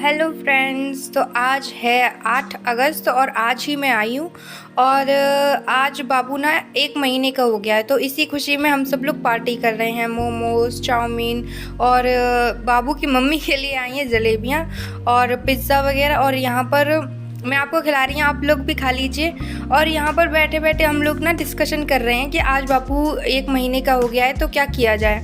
Hello friends. तो आज है 8 अगस्त और आज ही मैं आई हूँ और आज बाबू ना 1 महीने का हो गया है। तो इसी खुशी में हम सब लोग पार्टी कर रहे हैं, मोमोज, चाउमीन और बाबू की मम्मी के लिए आई हैं जलेबियाँ और पिज़्ज़ा वगैरह। और यहाँ पर मैं आपको खिला रही हूँ, आप लोग भी खा लीजिए। और यहाँ पर बैठे बैठे हम लोग ना डिस्कशन कर रहे हैं कि आज बाबू 1 महीने का हो गया है तो क्या किया जाए।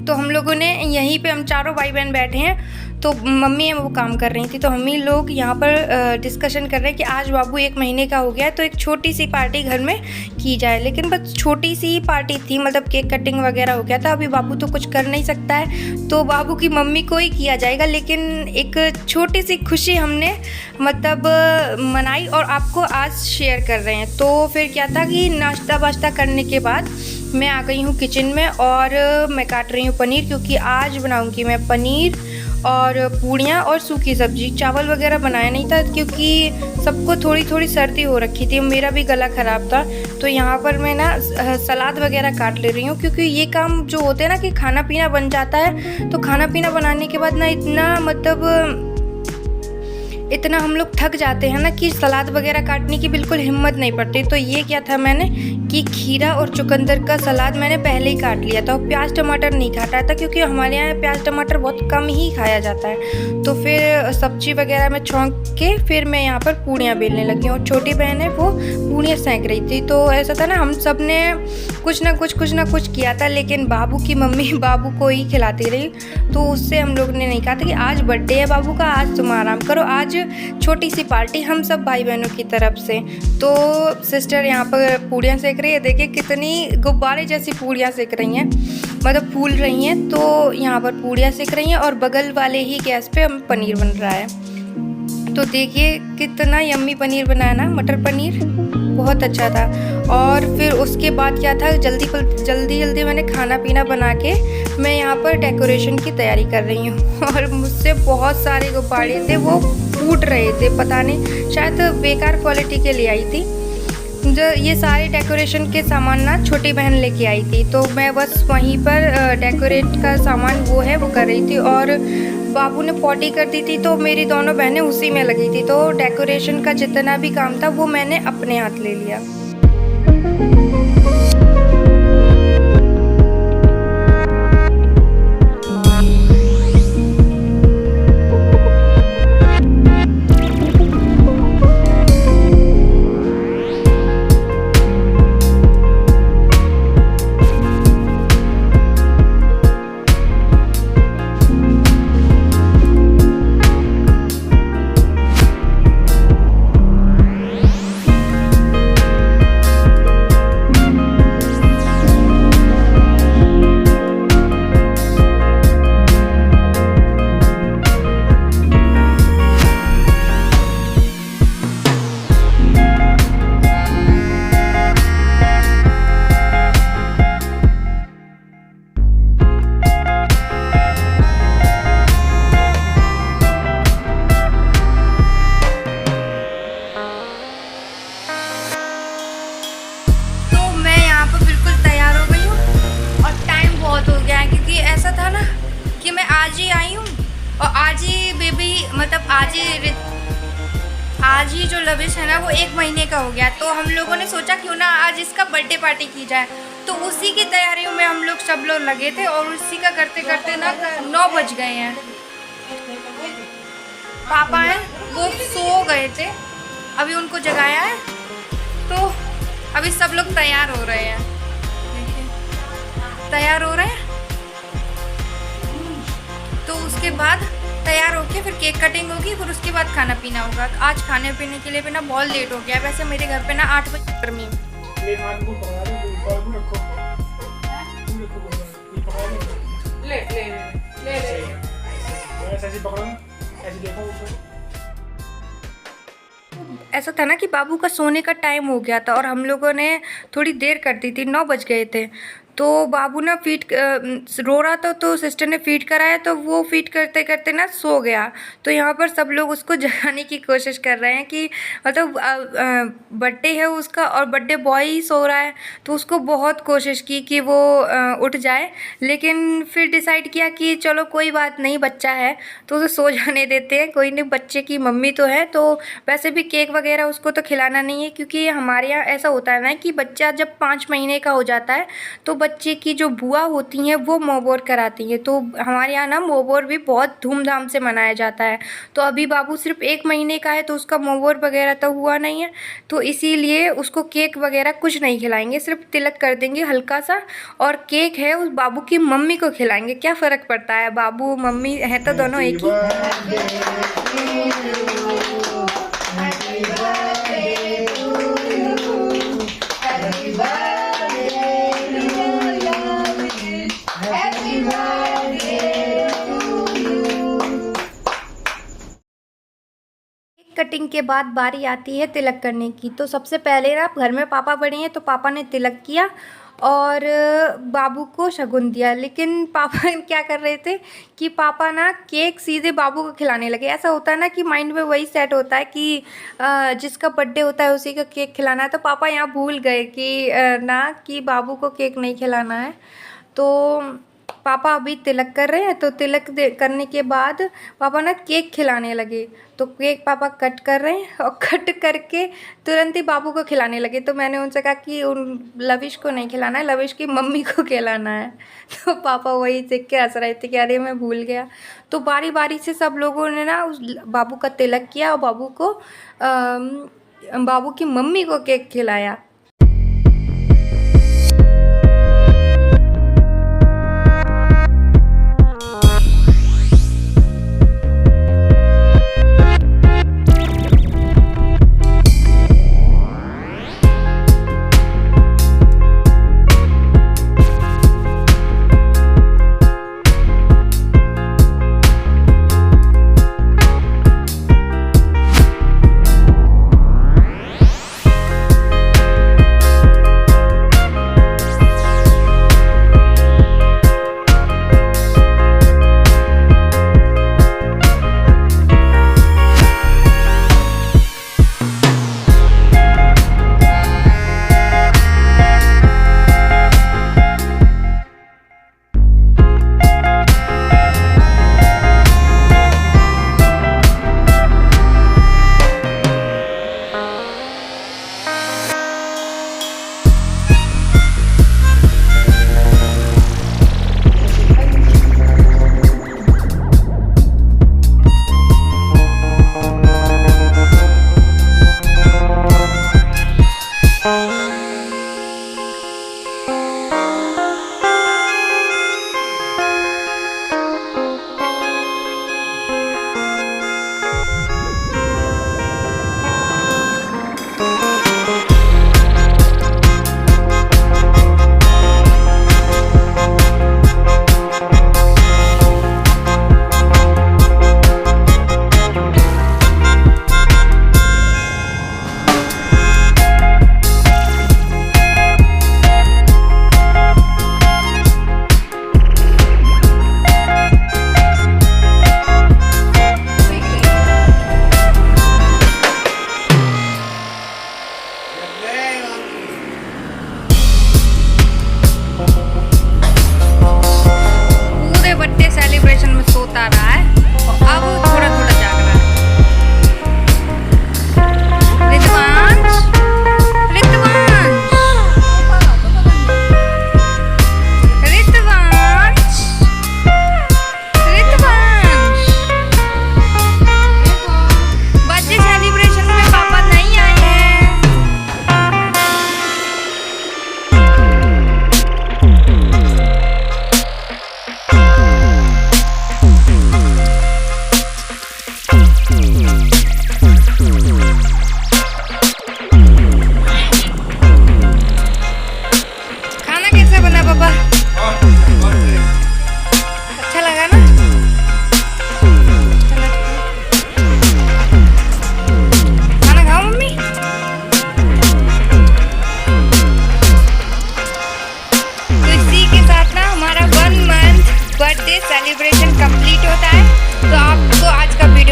तो हम लोगों ने यहीं पे, हम चारों भाई बहन बैठे हैं, तो मम्मी है वो काम कर रही थी, तो हम ही लोग यहाँ पर डिस्कशन कर रहे हैं कि आज बाबू 1 महीने का हो गया है तो एक छोटी सी पार्टी घर में की जाए। लेकिन बस छोटी सी ही पार्टी थी, मतलब केक कटिंग वगैरह हो गया था। अभी बाबू तो कुछ कर नहीं सकता है तो बाबू की मम्मी को ही किया जाएगा। लेकिन एक छोटी सी खुशी हमने मतलब मनाई और आपको आज शेयर कर रहे हैं। तो फिर क्या था कि नाश्ता वाश्ता करने के बाद मैं आ गई हूँ किचन में और मैं काट रही हूँ पनीर, क्योंकि आज बनाऊँगी मैं पनीर और पूड़ियाँ और सूखी सब्जी। चावल वगैरह बनाया नहीं था क्योंकि सबको थोड़ी थोड़ी सर्दी हो रखी थी, मेरा भी गला ख़राब था। तो यहाँ पर मैं ना सलाद वगैरह काट ले रही हूँ, क्योंकि ये काम जो होते हैं ना कि खाना पीना बन जाता है, तो खाना पीना बनाने के बाद ना इतना हम लोग थक जाते हैं ना कि सलाद वगैरह काटने की बिल्कुल हिम्मत नहीं पड़ती। तो ये क्या था मैंने कि खीरा और चुकंदर का सलाद मैंने पहले ही काट लिया था और प्याज टमाटर नहीं काटा था, क्योंकि हमारे यहाँ प्याज टमाटर बहुत कम ही खाया जाता है। तो फिर सब्जी वगैरह में छौंक के फिर मैं यहाँ पर पूड़ियाँ बेलने लगी हूँ और छोटी बहन है वो पूड़ियाँ सेंक रही थी। तो ऐसा था ना, हम सब ने कुछ ना कुछ किया था, लेकिन बाबू की मम्मी बाबू को ही खिलाती रही। तो उससे हम लोग ने नहीं कहा था कि आज बर्थडे है बाबू का, आज तुम आराम करो, आज छोटी सी पार्टी हम सब भाई बहनों की तरफ से। तो सिस्टर यहाँ पर पूड़ियाँ सेक रही है, देखिए कितनी गुब्बारे जैसी पूड़ियाँ सेक रही हैं, मतलब फूल रही हैं। तो यहाँ पर पूड़ियाँ सेक रही हैं और बगल वाले ही गैस पे हम पनीर बन रहा है। तो देखिए कितना यम्मी पनीर बनाया ना, मटर पनीर बहुत अच्छा था। और फिर उसके बाद क्या था, जल्दी मैंने खाना पीना बना के मैं यहाँ पर डेकोरेशन की तैयारी कर रही हूँ और मुझसे बहुत सारे गुब्बारे थे वो फूट रहे थे, पता नहीं शायद बेकार क्वालिटी के ले आई थी। जो ये सारे डेकोरेशन के सामान ना छोटी बहन लेके आई थी, तो मैं बस वहीं पर डेकोरेट का सामान वो है वो कर रही थी। और बाबू ने पॉटी कर दी थी तो मेरी दोनों बहनें उसी में लगी थी। तो डेकोरेशन का जितना भी काम था वो मैंने अपने हाथ ले लिया। कि मैं आज ही आई हूँ और आज ही बेबी, मतलब आज ही जो लविश है ना वो 1 महीने का हो गया। तो हम लोगों ने सोचा क्यों ना आज इसका बर्थडे पार्टी की जाए। तो उसी की तैयारियों में हम लोग सब लोग लगे थे और उसी का करते करते ना 9 बज गए हैं। पापा हैं वो सो गए थे, अभी उनको जगाया है। तो अभी सब लोग तैयार हो रहे हैं, देखिए तैयार हो रहे हैं। तो उसके बाद तैयार होके फिर केक कटिंग होगी, फिर उसके बाद खाना पीना होगा। आज खाने पीने के लिए भी ना बहुत लेट हो गया। वैसे मेरे घर पे ना 8 बजे गर्मी ऐसा था ना कि बाबू का सोने का टाइम हो गया था और हम लोगों ने थोड़ी देर कर दी थी, 9 बज गए थे। तो बाबू ना फीड रो रहा था, तो सिस्टर ने फीड कराया, तो वो फीड करते करते ना सो गया। तो यहाँ पर सब लोग उसको जगाने की कोशिश कर रहे हैं कि मतलब बर्थडे है उसका और बर्थडे बॉय ही सो रहा है। तो उसको बहुत कोशिश की कि वो उठ जाए, लेकिन फिर डिसाइड किया कि चलो कोई बात नहीं, बच्चा है तो उसे सो जाने देते हैं, कोई नहीं, बच्चे की मम्मी तो है। तो वैसे भी केक वगैरह उसको तो खिलाना नहीं है, क्योंकि हमारे यहाँ ऐसा होता है ना कि बच्चा जब 5 महीने का हो जाता है तो बच्चे की जो बुआ होती हैं वो मोबोर कराती हैं। तो हमारे यहाँ ना मोबोर भी बहुत धूमधाम से मनाया जाता है। तो अभी बाबू सिर्फ 1 महीने का है, तो उसका मोबोर वगैरह तो हुआ नहीं है, तो इसीलिए उसको केक वगैरह कुछ नहीं खिलाएंगे, सिर्फ तिलक कर देंगे हल्का सा, और केक है उस बाबू की मम्मी को खिलाएंगे। क्या फ़र्क पड़ता है, बाबू मम्मी है तो दोनों एक ही। कटिंग के बाद बारी आती है तिलक करने की। तो सबसे पहले ना घर में पापा बड़े हैं, तो पापा ने तिलक किया और बाबू को शगुन दिया। लेकिन पापा क्या कर रहे थे कि पापा ना केक सीधे बाबू को खिलाने लगे। ऐसा होता है ना कि माइंड में वही सेट होता है कि जिसका बर्थडे होता है उसी का केक खिलाना है। तो पापा यहाँ भूल गए कि ना कि बाबू को केक नहीं खिलाना है। तो पापा अभी तिलक कर रहे हैं, तो तिलक करने के बाद पापा ना केक खिलाने लगे। तो केक पापा कट कर रहे हैं और कट करके तुरंत ही बाबू को खिलाने लगे। तो मैंने उनसे कहा कि उन लविश को नहीं खिलाना है, लविश की मम्मी को खिलाना है। तो पापा वही देख के हंस रहे थे कि अरे मैं भूल गया। तो बारी बारी से सब लोगों ने ना उस बाबू का तिलक किया और बाबू की मम्मी को केक खिलाया।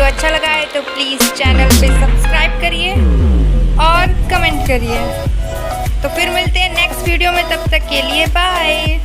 वीडियो अच्छा लगा है तो प्लीज़ चैनल पे सब्सक्राइब करिए और कमेंट करिए। तो फिर मिलते हैं नेक्स्ट वीडियो में, तब तक के लिए बाय।